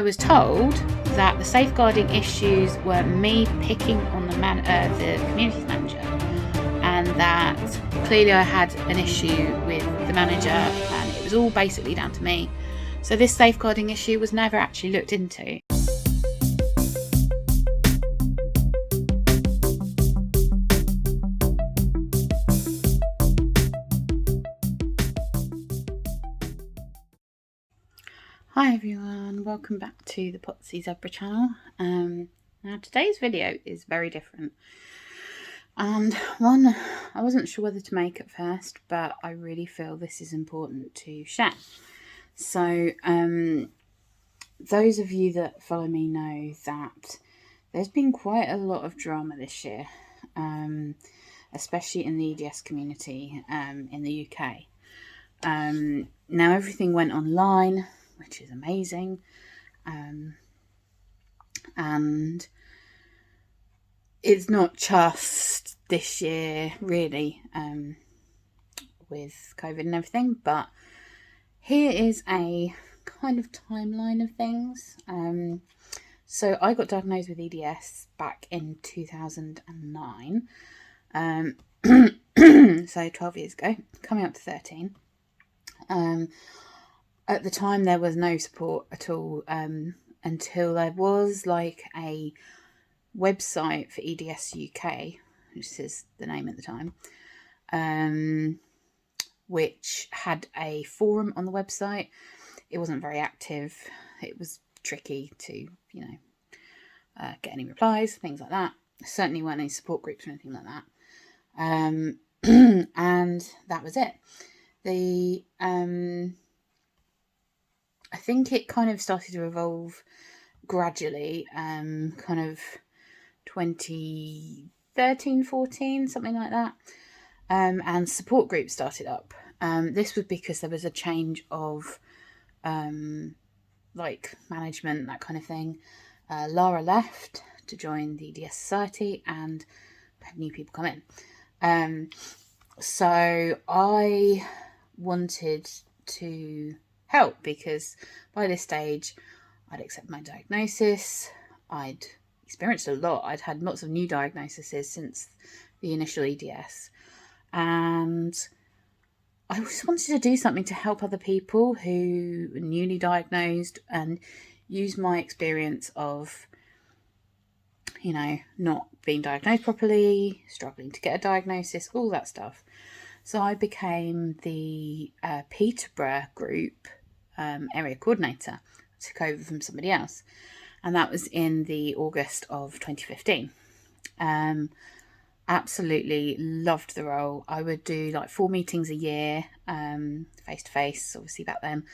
was told that the safeguarding issues were me picking on the communities manager, and that clearly I had an issue with the manager and it was all basically down to me. So this safeguarding issue was never actually looked into. Hi everyone, welcome back to the Potsie Zebra channel. Now today's video is very different, and one I wasn't sure whether to make at first, but I really feel this is important to share. So those of you that follow me know that there's been quite a lot of drama this year, especially in the EDS community in the UK. Now everything went online, which is amazing, and it's not just this year really, with COVID and everything, but here is a kind of timeline of things. So I got diagnosed with EDS back in 2009, so 12 years ago, coming up to 13. At the time there was no support at all, until there was like a website for EDS UK, which is the name at the time, which had a forum on the website. It wasn't very active. It was tricky to, get any replies, things like that. There certainly weren't any support groups or anything like that. And that was it. I think it kind of started to evolve gradually, kind of 2013, 14, something like that. And support groups started up. This was because there was a change of management, that kind of thing. Lara left to join the EDS Society and had new people come in. So I wanted to help because by this stage I'd accepted my diagnosis. I'd experienced a lot. I'd had lots of new diagnoses since the initial EDS, and I just wanted to do something to help other people who were newly diagnosed and use my experience of, not being diagnosed properly, struggling to get a diagnosis, all that stuff. So I became the Peterborough group area coordinator. I took over from somebody else, and that was in the August of 2015. Absolutely loved the role. I would do 4 meetings a year, face to face, obviously back then.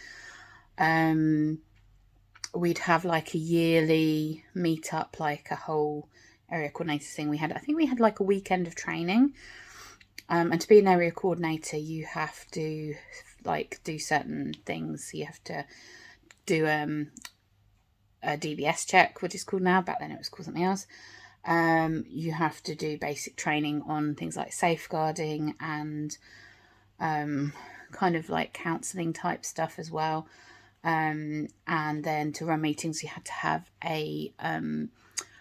We'd have a yearly meet up, a whole area coordinator thing. I think we had a weekend of training. And to be an area coordinator, you have to do certain things. You have to do a DBS check, which is called now. Back then it was called something else. You have to do basic training on things like safeguarding and counselling type stuff as well. And then to run meetings, you had to have a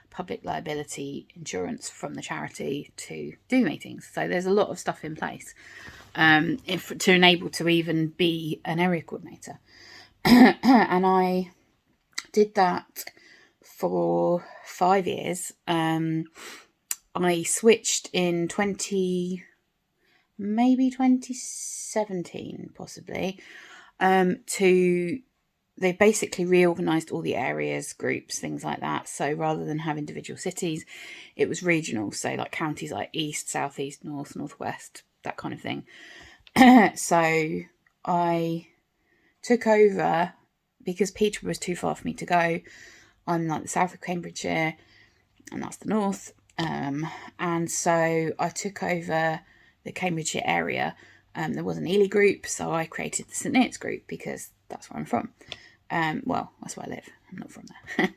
public liability insurance from the charity to do meetings. So there's a lot of stuff in place to enable to even be an area coordinator. And I did that for 5 years. I switched in 2017 possibly, they basically reorganised all the areas, groups, things like that. So rather than have individual cities, it was regional. So counties like East, South East, North, Northwest, that kind of thing. So I took over because Peterborough was too far for me to go. I'm the south of Cambridgeshire, and that's the north. And so I took over the Cambridgeshire area. There was an Ely group, so I created the St Neots group because that's where I'm from. That's where I live. I'm not from there.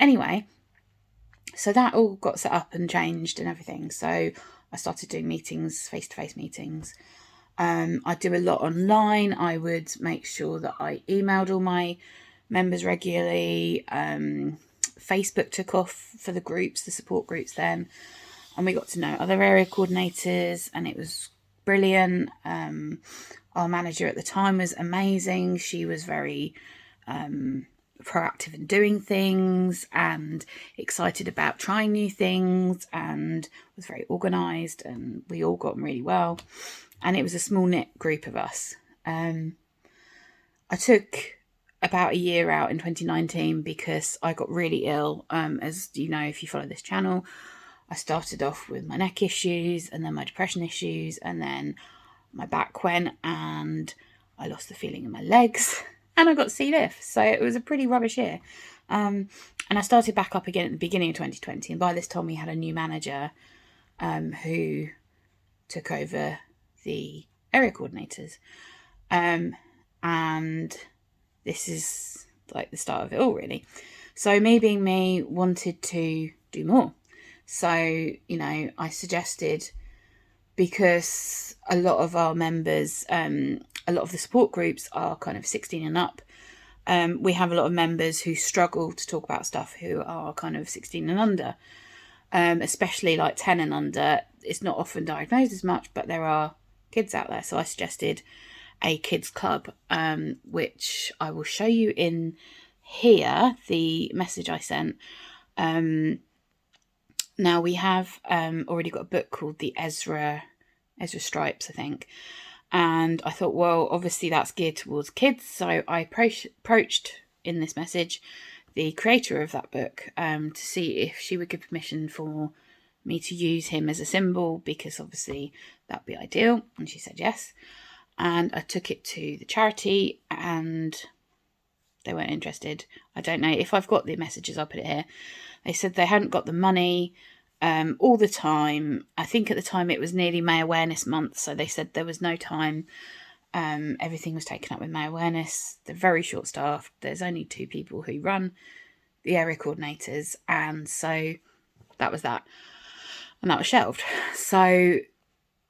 Anyway, so that all got set up and changed and everything. So I started doing meetings, face-to-face meetings. I do a lot online. I would make sure that I emailed all my members regularly. Facebook took off for the groups, the support groups then, and we got to know other area coordinators, and it was brilliant. Our manager at the time was amazing. She was very proactive in doing things and excited about trying new things, and was very organised, and we all got on really well. And it was a small knit group of us. I took about a year out in 2019 because I got really ill. As you know, if you follow this channel, I started off with my neck issues, and then my depression issues, and then my back went, and I lost the feeling in my legs, and I got C. diff. So it was a pretty rubbish year. And I started back up again at the beginning of 2020, and by this time we had a new manager who took over the area coordinators. And this is like the start of it all, really. So me being me, wanted to do more. So, I suggested, because a lot of our members, a lot of the support groups are kind of 16 and up. We have a lot of members who struggle to talk about stuff who are kind of 16 and under, especially like 10 and under. It's not often diagnosed as much, but there are kids out there. So I suggested a kids club, which I will show you in here, the message I sent. Now we have already got a book called the Ezra Stripes, I think. And I thought, well, obviously that's geared towards kids. So I approached in this message the creator of that book to see if she would give permission for me to use him as a symbol, because obviously that'd be ideal. And she said yes. And I took it to the charity, and they weren't interested. I don't know if I've got the messages, I'll put it here. They said they hadn't got the money all the time. I think at the time it was nearly May Awareness Month, so they said there was no time. Everything was taken up with May Awareness. They're very short-staffed. There's only 2 people who run the area coordinators, and so that was that. And that was shelved. So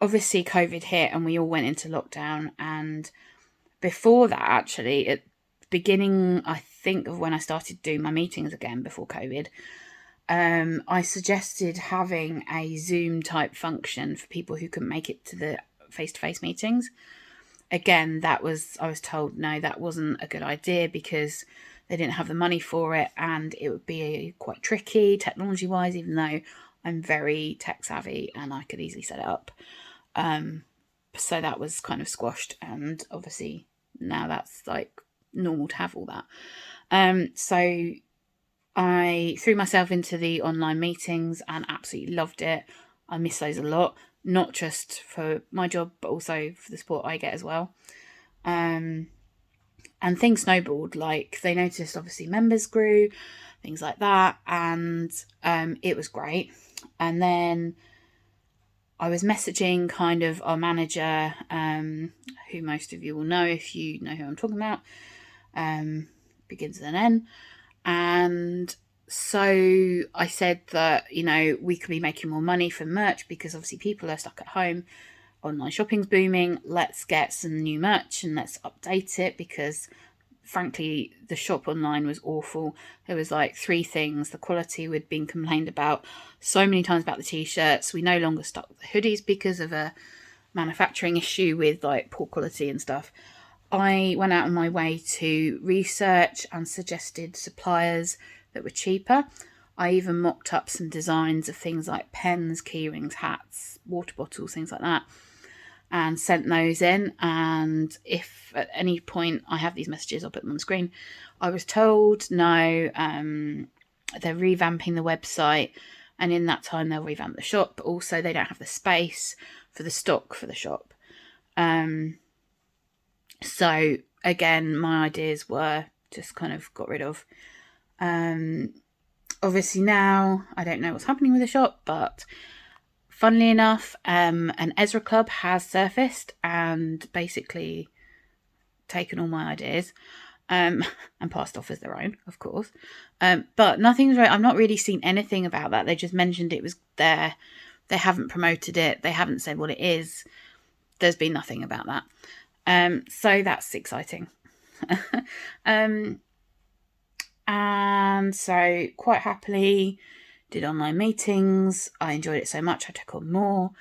obviously COVID hit and we all went into lockdown, and before that, actually, at the beginning, I think, of when I started doing my meetings again before COVID, I suggested having a Zoom type function for people who couldn't make it to the face-to-face meetings. Again, I was told, no, that wasn't a good idea because they didn't have the money for it, and it would be quite tricky technology-wise, even though I'm very tech savvy and I could easily set it up. So that was kind of squashed, and obviously now that's like normal to have all that. So I threw myself into the online meetings and absolutely loved it. I miss those a lot, not just for my job, but also for the support I get as well. And things snowballed. Like, they noticed, obviously, members grew, things like that, and it was great. And then I was messaging kind of our manager, who most of you will know if you know who I'm talking about, begins with an N. And so I said that, we could be making more money from merch because obviously people are stuck at home. Online shopping's booming. Let's get some new merch and let's update it, because frankly, the shop online was awful. There was like 3 things. The quality had been complained about so many times about the t-shirts. We no longer stock the hoodies because of a manufacturing issue with like poor quality and stuff. I went out on my way to research and suggested suppliers that were cheaper. I even mocked up some designs of things like pens, keyrings, hats, water bottles, things like that, and sent those in. And if at any point I have these messages, I'll put them on the screen. I was told no, they're revamping the website, and in that time they'll revamp the shop, but also they don't have the space for the stock for the shop. So again, my ideas were just kind of got rid of. Obviously now I don't know what's happening with the shop, but funnily enough, an Ezra Club has surfaced and basically taken all my ideas, and passed off as their own, of course. But nothing's right. I've not really seen anything about that. They just mentioned it was there. They haven't promoted it. They haven't said what it is. There's been nothing about that. So that's exciting. And so quite happily did online meetings. I enjoyed it so much I took on more.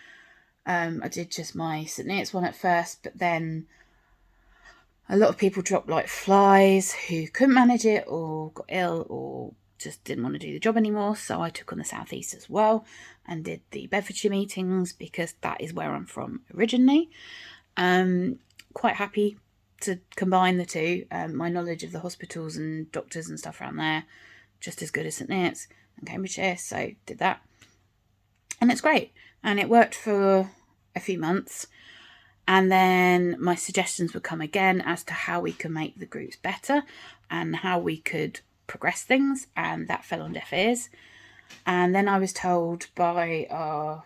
I did just my St Neots one at first, but then a lot of people dropped like flies who couldn't manage it or got ill or just didn't want to do the job anymore. So I took on the South East as well and did the Bedfordshire meetings because that is where I'm from originally. Quite happy to combine the two. My knowledge of the hospitals and doctors and stuff around there, just as good as St Neots and Cambridgeshire, so did that. And it's great. And it worked for a few months. And then my suggestions would come again as to how we can make the groups better and how we could progress things. And that fell on deaf ears. And then I was told by our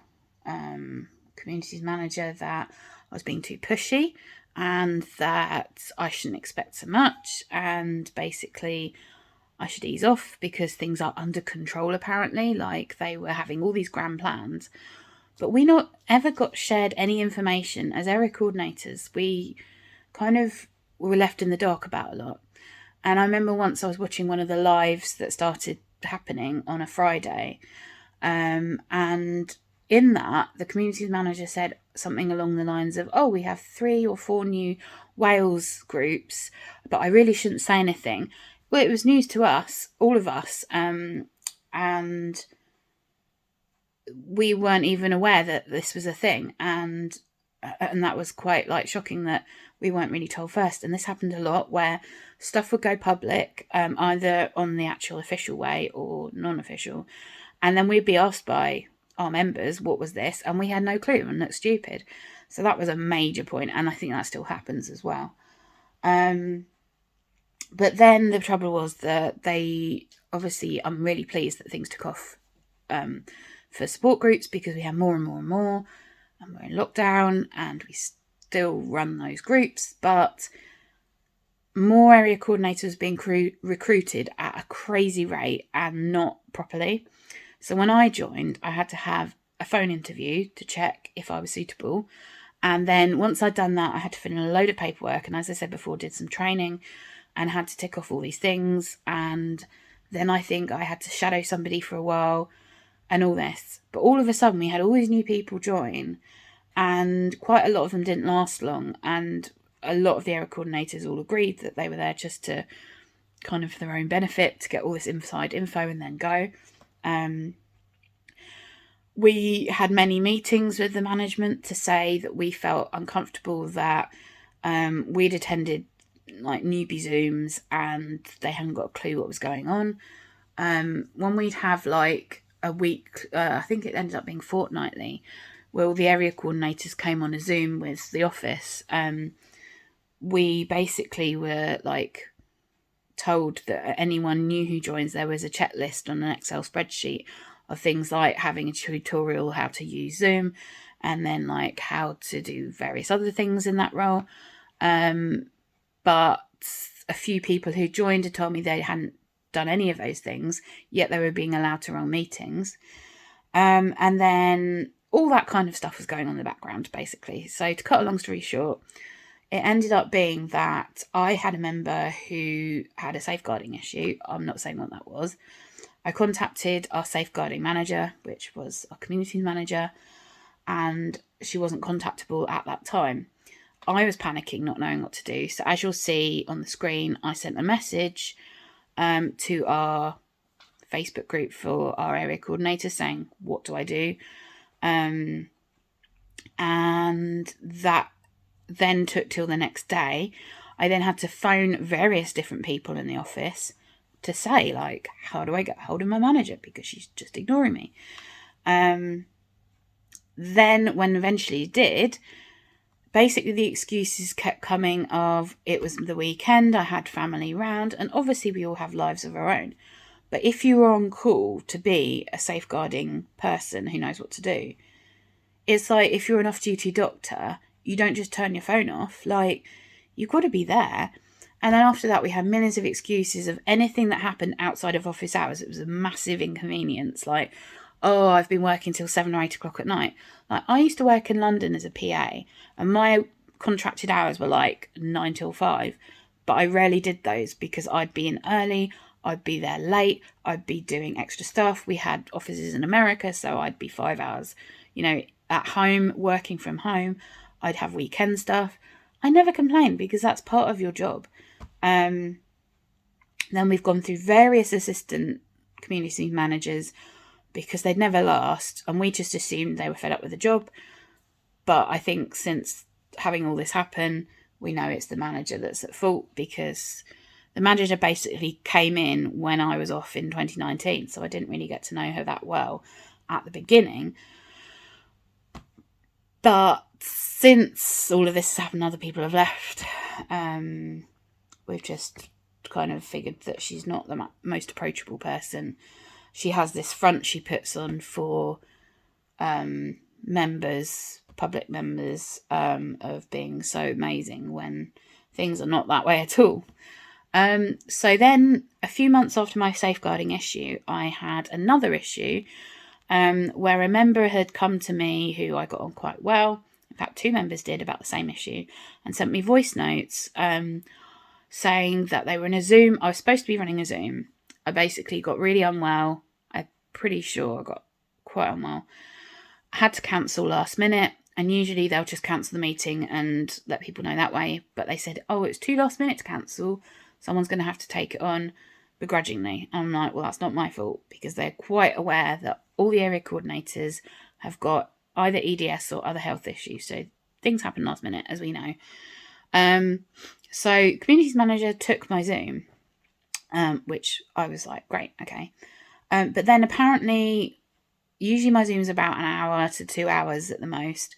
communities manager that I was being too pushy and that I shouldn't expect so much. And basically I should ease off because things are under control apparently. Like they were having all these grand plans. But we not ever got shared any information as area coordinators. We kind of were left in the dark about a lot. And I remember once I was watching one of the lives that started happening on a Friday. And in that, the communities manager said something along the lines of, oh, we have 3 or 4 new Wales groups, but I really shouldn't say anything. Well, it was news to us, all of us. And we weren't even aware that this was a thing, and that was quite like shocking that we weren't really told first. And this happened a lot where stuff would go public, either on the actual official way or non-official, and then we'd be asked by our members what was this, and we had no clue and looked stupid. So that was a major point, and I think that still happens as well. But then the trouble was that they obviously, I'm really pleased that things took off for support groups because we have more and more and more, and we're in lockdown and we still run those groups, but more area coordinators being recruited at a crazy rate and not properly. So when I joined, I had to have a phone interview to check if I was suitable, and then once I'd done that I had to fill in a load of paperwork, and as I said before, did some training and had to tick off all these things, and then I think I had to shadow somebody for a while and all this. But all of a sudden we had all these new people join, and quite a lot of them didn't last long, and a lot of the area coordinators all agreed that they were there just to kind of for their own benefit, to get all this inside info and then go. We had many meetings with the management to say that we felt uncomfortable that we'd attended like newbie Zooms and they hadn't got a clue what was going on. When we'd have like a week, I think it ended up being fortnightly, well, the area coordinators came on a Zoom with the office. We basically were like told that anyone new who joins, there was a checklist on an Excel spreadsheet of things like having a tutorial how to use Zoom, and then like how to do various other things in that role. But a few people who joined had told me they hadn't done any of those things, yet they were being allowed to run meetings. And then all that kind of stuff was going on in the background, basically. So to cut a long story short, it ended up being that I had a member who had a safeguarding issue. I'm not saying what that was. I contacted our safeguarding manager, which was our communities manager, and she wasn't contactable at that time. I was panicking, not knowing what to do. So as you'll see on the screen, I sent a message to our Facebook group for our area coordinator saying, what do I do? And that then took till the next day. I then had to phone various different people in the office to say, like, how do I get hold of my manager? Because she's just ignoring me. Then when eventually did, basically the excuses kept coming of it was the weekend, I had family round, and obviously we all have lives of our own. But if you were on call to be a safeguarding person who knows what to do, it's like if you're an off-duty doctor, you don't just turn your phone off. Like, you've got to be there. And then after that, we had millions of excuses of anything that happened outside of office hours. It was a massive inconvenience. Like, oh, I've been working till 7 or 8 o'clock at night. Like, I used to work in London as a PA, and my contracted hours were like 9 till 5. But I rarely did those because I'd be in early, I'd be there late. I'd be doing extra stuff. We had offices in America, so I'd be 5 hours, at home, working from home. I'd have weekend stuff. I never complained because that's part of your job. Then we've gone through various assistant community managers because they'd never last, and we just assumed they were fed up with the job. But I think since having all this happen, we know it's the manager that's at fault, because the manager basically came in when I was off in 2019, so I didn't really get to know her that well at the beginning. But since all of this has happened, other people have left. We've just kind of figured that she's not the most approachable person. She has this front she puts on for public members, of being so amazing when things are not that way at all. So then a few months after my safeguarding issue, I had another issue where a member had come to me who I got on quite well. In fact, 2 members did, about the same issue, and sent me voice notes saying that they were in a Zoom. I was supposed to be running a Zoom. I basically got really unwell. I'm pretty sure I got quite unwell. I had to cancel last minute, and usually they'll just cancel the meeting and let people know that way. But they said, oh, it's too last minute to cancel. Someone's going to have to take it on begrudgingly. I'm like, well, that's not my fault, because they're quite aware that all the area coordinators have got either EDS or other health issues. So things happen last minute, as we know. So communities manager took my Zoom, which I was like, great, okay. But then apparently, usually my Zoom is about an hour to 2 hours at the most.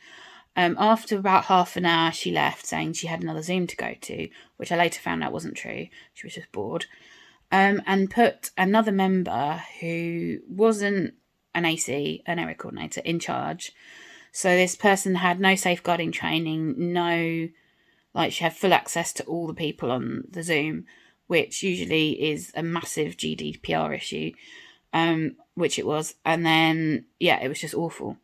After about half an hour, she left saying she had another Zoom to go to, which I later found out wasn't true. She was just bored. And put another member who wasn't an AC, an area coordinator, in charge. So this person had no safeguarding training, she had full access to all the people on the Zoom, which usually is a massive GDPR issue, which it was. And then, it was just awful.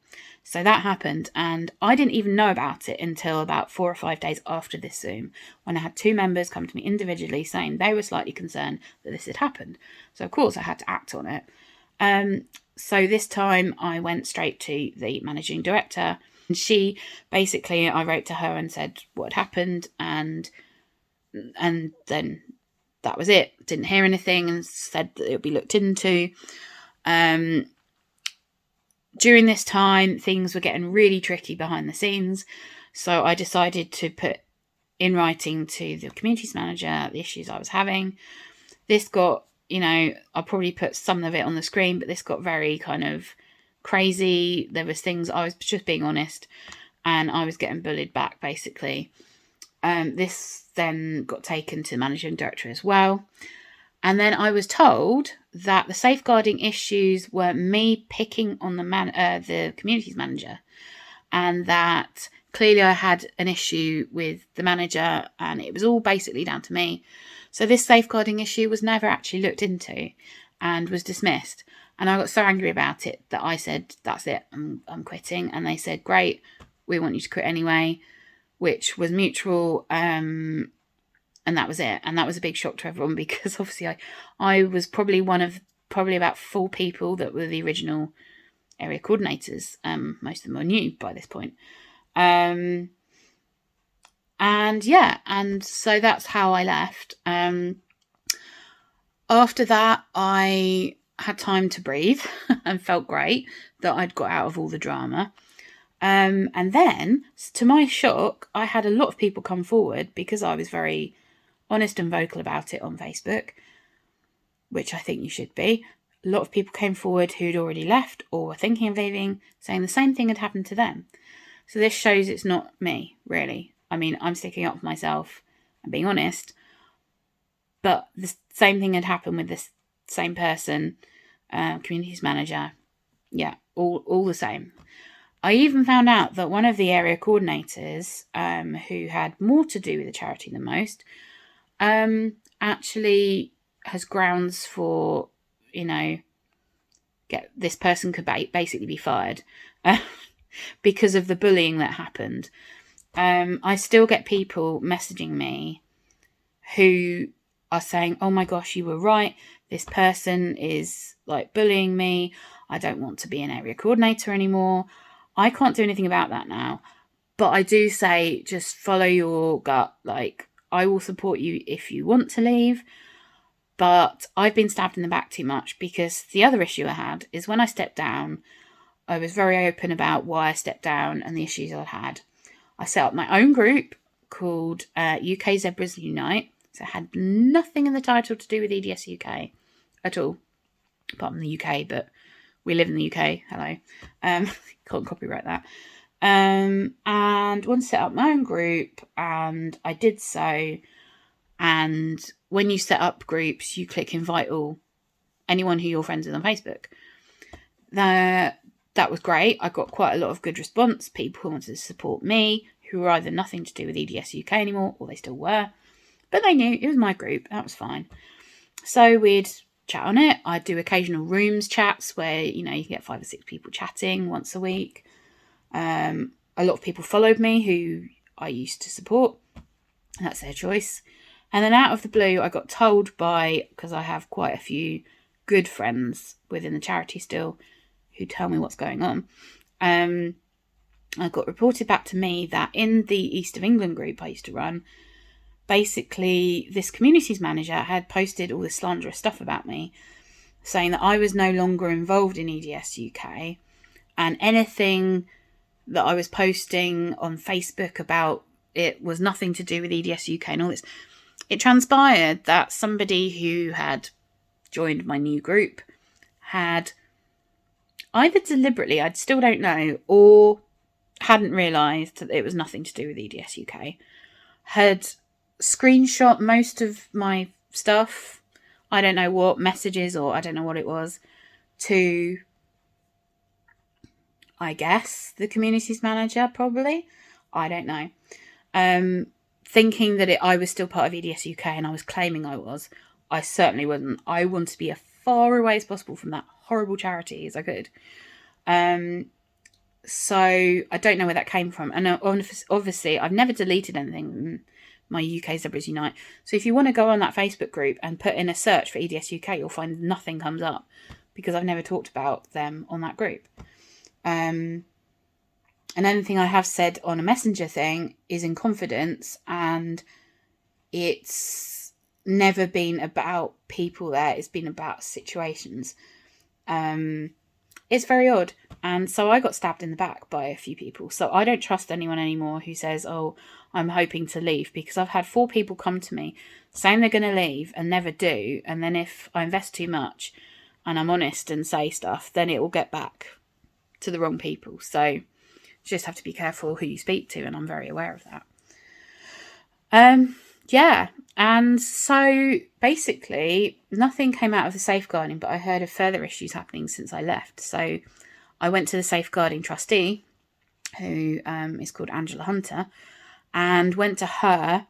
So that happened, and I didn't even know about it until about 4 or 5 days after this Zoom, when I had 2 members come to me individually saying they were slightly concerned that this had happened. So of course I had to act on it. So this time I went straight to the managing director, and she basically, I wrote to her and said what had happened, and then that was it. Didn't hear anything, and said that it would be looked into. During this time, things were getting really tricky behind the scenes, so I decided to put in writing to the communities manager the issues I was having. This got, I'll probably put some of it on the screen, but this got very kind of crazy. There was things, I was just being honest, and I was getting bullied back, basically. This then got taken to the managing director as well. And then I was told that the safeguarding issues were me picking on the communities manager, and that clearly I had an issue with the manager, and it was all basically down to me. So this safeguarding issue was never actually looked into and was dismissed. And I got so angry about it that I said, that's it, I'm quitting. And they said, great, we want you to quit anyway, which was mutual. And that was it. And that was a big shock to everyone, because obviously I was probably one of about 4 people that were the original area coordinators. Most of them were new by this point. And so that's how I left. After that, I had time to breathe and felt great that I'd got out of all the drama. And then, to my shock, I had a lot of people come forward, because I was very honest and vocal about it on Facebook, which I think you should be. A lot of people came forward who'd already left or were thinking of leaving, saying the same thing had happened to them. So this shows it's not me, really. I mean, I'm sticking up for myself and being honest, but the same thing had happened with this same person, communities manager. Yeah, all the same. I even found out that one of the area coordinators, who had more to do with the charity than most, actually has grounds for, this person could basically be fired because of the bullying that happened. I still get people messaging me who are saying, oh my gosh, you were right. this person is like bullying me. I don't want to be an area coordinator anymore. I can't do anything about that now. But I do say, just follow your gut. Like, I will support you if you want to leave. But I've been stabbed in the back too much, because the other issue I had is when I stepped down, I was very open about why I stepped down and the issues I'd had. I set up my own group called UK Zebras Unite. So it had nothing in the title to do with EDS UK at all, apart from the UK, but we live in the UK. Hello. Can't copyright that. And wanted to set up my own group, and I did so. And when you set up groups, you click invite all, anyone who you're friends with on Facebook. That was great. I got quite a lot of good response. People who wanted to support me, who were either nothing to do with EDS UK anymore, or they still were. But they knew it was my group. That was fine. So we'd chat on it. I'd do occasional rooms chats where, you can get 5 or 6 people chatting once a week. A lot of people followed me who I used to support. That's their choice. And then out of the blue, I got told because I have quite a few good friends within the charity still who tell me what's going on. I got reported back to me that in the East of England group I used to run, basically this communities manager had posted all this slanderous stuff about me, saying that I was no longer involved in EDS UK, and anything that I was posting on Facebook about it was nothing to do with EDS UK and all this. It transpired that somebody who had joined my new group had either deliberately, I still don't know, or hadn't realised that it was nothing to do with EDS UK, had screenshot most of my stuff, I don't know what, messages, or I don't know what it was, to, I guess, the communities manager, probably. I don't know. Thinking that I was still part of EDS UK and I was claiming I was. I certainly wasn't. I wanted to be as far away as possible from that horrible charity as I could. So I don't know where that came from. And obviously, I've never deleted anything from my UK Zebras Unite. So if you want to go on that Facebook group and put in a search for EDS UK, you'll find nothing comes up, because I've never talked about them on that group. And anything I have said on a messenger thing is in confidence, and it's never been about people there. It's been about situations. It's very odd. And so I got stabbed in the back by a few people. So I don't trust anyone anymore who says, oh, I'm hoping to leave, because I've had 4 people come to me saying they're going to leave and never do. And then if I invest too much and I'm honest and say stuff, then it will get back to the wrong people. So you just have to be careful who you speak to, and I'm very aware of that. Yeah, and so basically nothing came out of the safeguarding, but I heard of further issues happening since I left. So I went to the safeguarding trustee, who is called Angela Hunter, and went to her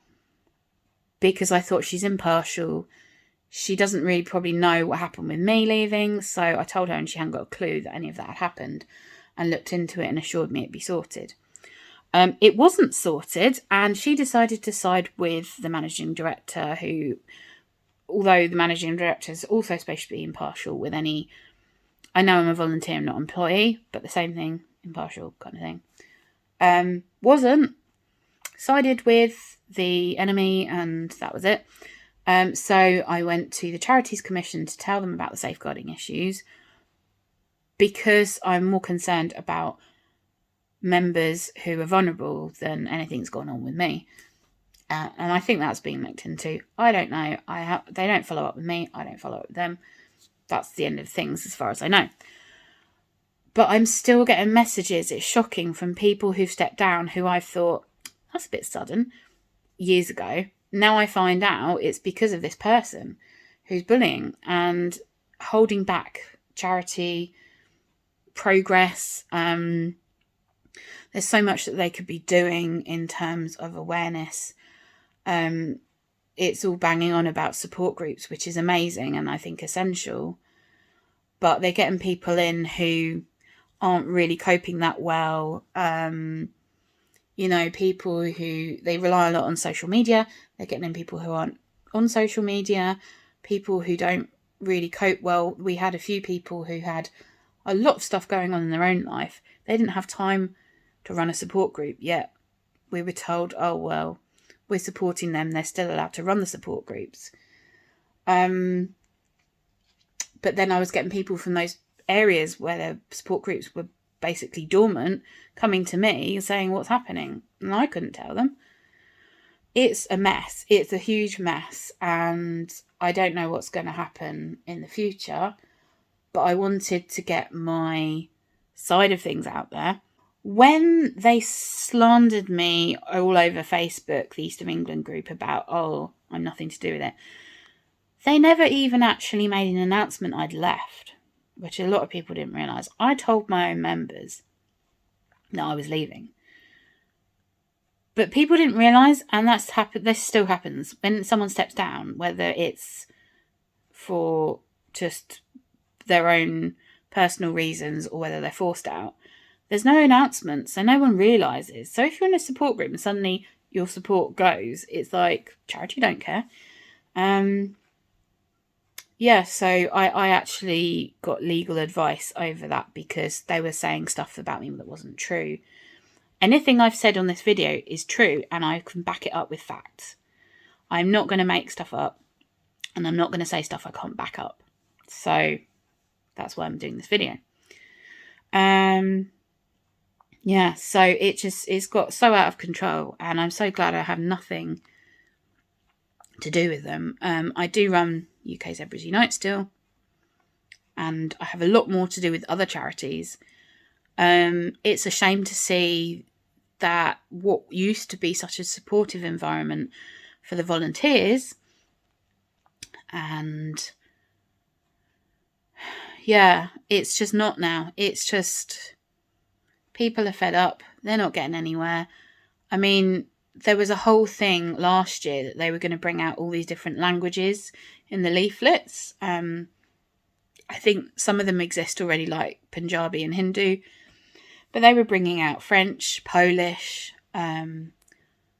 because I thought she's impartial. She doesn't really probably know what happened with me leaving, so I told her, and she hadn't got a clue that any of that had happened, and looked into it and assured me it'd be sorted. It wasn't sorted, and she decided to side with the managing director, who, although the managing director is also supposed to be impartial with any, I know I'm a volunteer, I'm not an employee, but the same thing, impartial kind of thing, wasn't, sided with the enemy, and that was it. So I went to the Charities Commission to tell them about the safeguarding issues, because I'm more concerned about members who are vulnerable than anything's gone on with me. And I think that's being looked into. I don't know. They don't follow up with me. I don't follow up with them. That's the end of things as far as I know. But I'm still getting messages, it's shocking, from people who've stepped down who I thought, that's a bit sudden, years ago. Now I find out it's because of this person who's bullying and holding back charity progress. There's so much that they could be doing in terms of awareness. It's all banging on about support groups, which is amazing and I think essential. But they're getting people in who aren't really coping that well. People who, they rely a lot on social media. They're getting in people who aren't on social media, people who don't really cope well. We had a few people who had a lot of stuff going on in their own life. They didn't have time to run a support group yet. We were told, oh, well, we're supporting them. They're still allowed to run the support groups. But then I was getting people from those areas where their support groups were basically dormant coming to me saying what's happening. And I couldn't tell them. It's a mess. It's a huge mess. And I don't know what's going to happen in the future. But I wanted to get my side of things out there. When they slandered me all over Facebook, the East of England group, about, oh, I'm nothing to do with it, they never even actually made an announcement I'd left, which a lot of people didn't realise. I told my own members that I was leaving. But people didn't realise, and this still happens. When someone steps down, whether it's for just their own personal reasons or whether they're forced out, there's no announcement, so no one realises. So if you're in a support group and suddenly your support goes, it's like, charity don't care. So I actually got legal advice over that because they were saying stuff about me that wasn't true. Anything I've said on this video is true, and I can back it up with facts. I'm not going to make stuff up, and I'm not going to say stuff I can't back up. So that's why I'm doing this video. So it's got so out of control, and I'm so glad I have nothing to do with them. I do run UK Zebras Unite still, and I have a lot more to do with other charities. It's a shame to see that what used to be such a supportive environment for the volunteers, and it's just not now. It's just people are fed up. They're not getting anywhere. I mean, there was a whole thing last year that they were going to bring out all these different languages in the leaflets. I think some of them exist already, like Punjabi and Hindu. But they were bringing out French, Polish,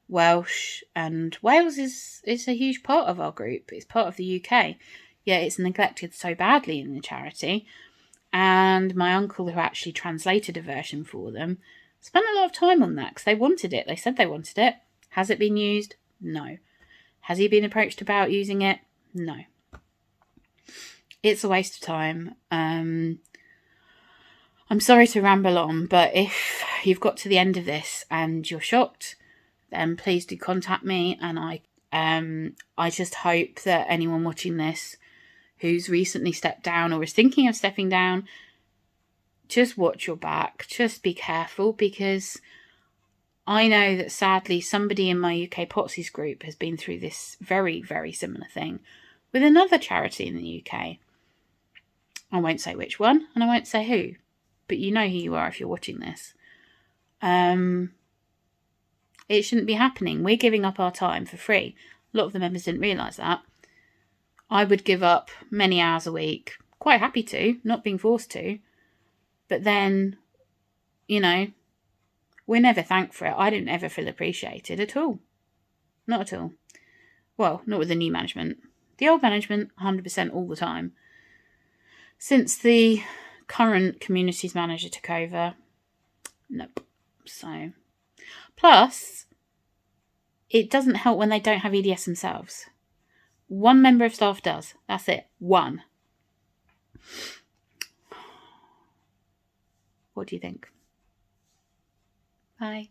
Welsh, and Wales is a huge part of our group. It's part of the UK. Yet it's neglected so badly in the charity. And my uncle, who actually translated a version for them, spent a lot of time on that because they wanted it. They said they wanted it. Has it been used? No. Has he been approached about using it? No. It's a waste of time. I'm sorry to ramble on, but if you've got to the end of this and you're shocked, then please do contact me. And I just hope that anyone watching this who's recently stepped down or is thinking of stepping down, just watch your back. Just be careful, because I know that sadly somebody in my UK Potsies group has been through this very, very similar thing with another charity in the UK. I won't say which one, and I won't say who, but you know who you are if you're watching this. It shouldn't be happening. We're giving up our time for free. A lot of the members didn't realise that. I would give up many hours a week, quite happy to, not being forced to. But then, we're never thanked for it. I didn't ever feel appreciated at all. Not at all. Well, not with the new management. The old management, 100% all the time. Since the current communities manager took over, nope. So, plus, it doesn't help when they don't have EDS themselves. One member of staff does. That's it. One. What do you think? Bye.